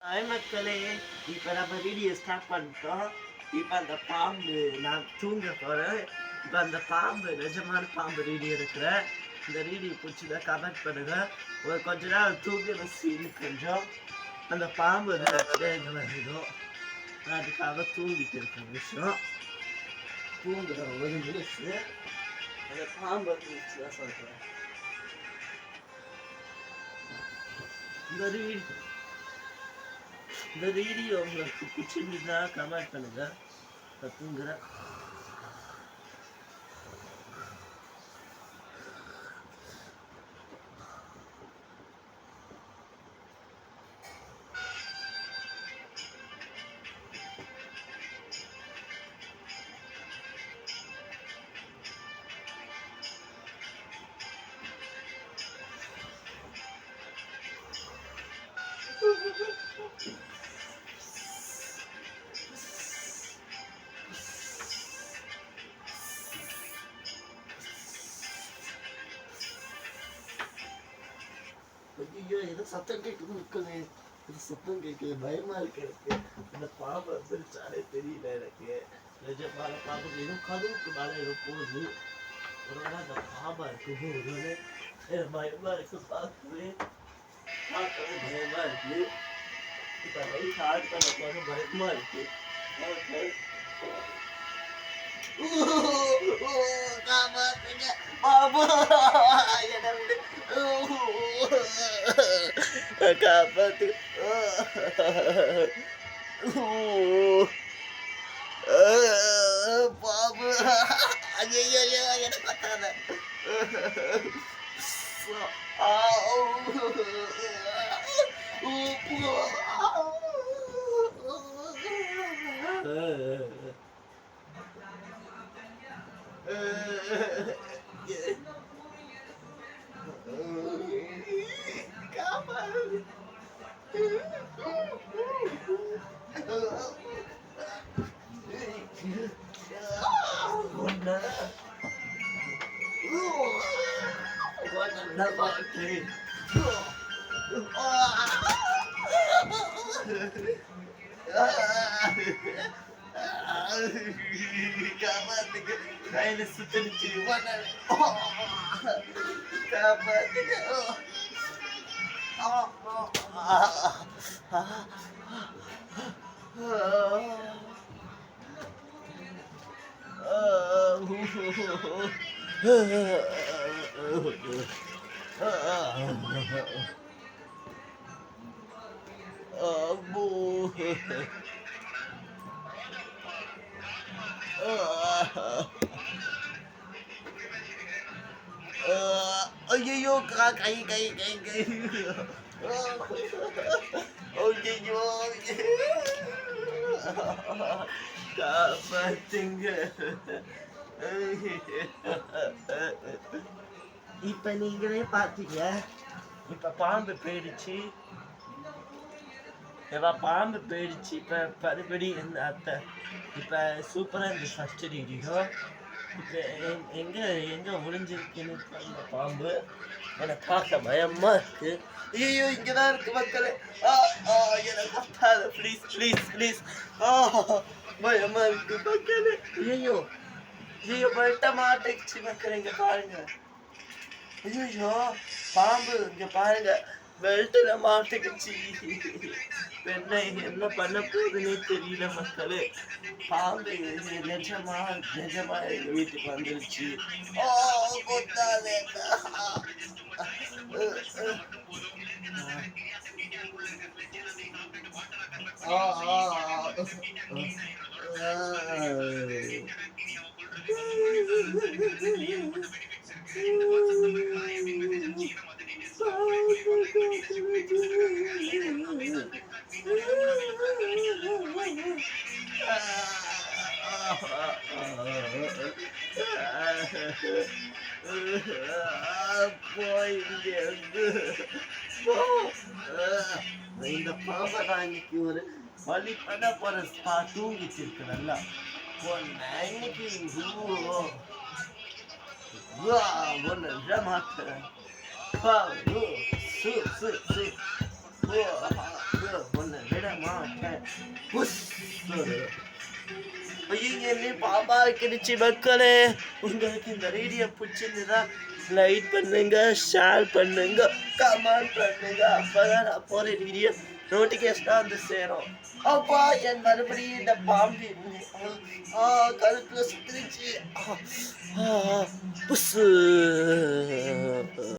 Hi மக்களே, இப்போ நம்ம வீடியோ ஸ்டார்ட் பண்ணிட்டோம். இப்போ அந்த பாம்பு நான் தூங்க போகிறேன். இப்போ அந்த பாம்பு நிஜமான பாம்பு வீடியோ இருக்கிறேன். இந்த வீடியோ பிடிச்சதா கமெண்ட் பண்ணுங்க. ஒரு கொஞ்ச நாள் தூங்குற சீன் கொஞ்சம் அந்த பாம்பு எங்கே வந்துடும். நான் அதுக்காக தூங்கிட்டு இருக்கிற விஷயம் தூங்குற ஒரு நிமிஷம் அந்த பாம்பு தான் சொல்கிறேன். இந்த வீடியோ உங்களுக்கு பிடிச்சிருந்தா கமெண்ட் பண்ணுங்க. தப்புங்கிறேன். ஐயோ, ஏதோ சத்தம் கேட்குது இருக்குது. இது சத்தம் கேட்குது, பயமா இருக்கு எனக்கு. இந்த பாம்பு வந்துருச்சாலே தெரியல எனக்கு. நிஜமான பாம்பு ஏதோ கதவுக்கு மேலே ஏதோ போகுது. ஒரு வேளை அந்த பாம்பா இருக்குது. ஒரு வேளை பயமா இருக்கு. பார்க்கவே பயமா இருக்கு. இப்போ லைட் ஆட் பண்ண போது பயமா இருக்கு. காப்பாத்து. பாபு ஐயோ எனக்கு பத்தாத. கையில சுத்தடிச்சு காப்பாத்துங்க. ஐயோ, கை கை கை கை. ஐயோ, காப்பாத்துங்க. இப்ப நீங்களே பாத்தீங்க. இப்ப பாம்பு போயிடுச்சு. பாம்பு போயிடுச்சு. இப்ப மறுபடி இந்த அத்தை இப்ப சூப்பரா இருந்துச்சு ஃபர்ஸ்ட் வீடியோ. இப்ப எங்க எங்க முடிஞ்சிருக்குன்னு அந்த பாம்பு எனக்கு பார்க்க பயமா இருக்கு. ஐயோ, இங்கதான் இருக்கு மக்களே. எனக்கு பத்தாது. Please please please. பயமா இருக்கு மக்களே. ஐயோ ஐயோ, பட்ட மாட்டேச்சு மக்களே. இங்க பாருங்க. ஐயோ, பாம்பு இங்க பாருங்க, பெல்ட்ல மாட்டுக்குச்சு. பெண்ணை என்ன பண்ண போகுதுன்னே தெரியல மக்களே. பாம்பு நிஜமா நிஜமா எங்க வீட்டுக்கு வந்துருச்சு. இந்த பாம்பை நான் இன்னைக்கு ஒரு வழி பண்ண போற தூங்கிட்டு இருக்கு நல்லா. இன்னைக்கு ஒன்னு விட மாட்டேன். ஒன்னு விட புஸ். ஐயோ என்ன பாம்பா கிடைச்சி மக்களே. உங்களுக்கு இந்த வீடியோ பிடிச்சிருந்தா லைக் பண்ணுங்க, ஷேர் பண்ணுங்க, கமெண்ட் பண்ணுங்க. அப்பதான் நான் போற வீடியோ நோட்டிஃபிகேஷனாக வந்து சேரும். அப்பா என் மறுபடியும் இந்த பாம்பு கருத்துல சுத்திருச்சு. புஸ்.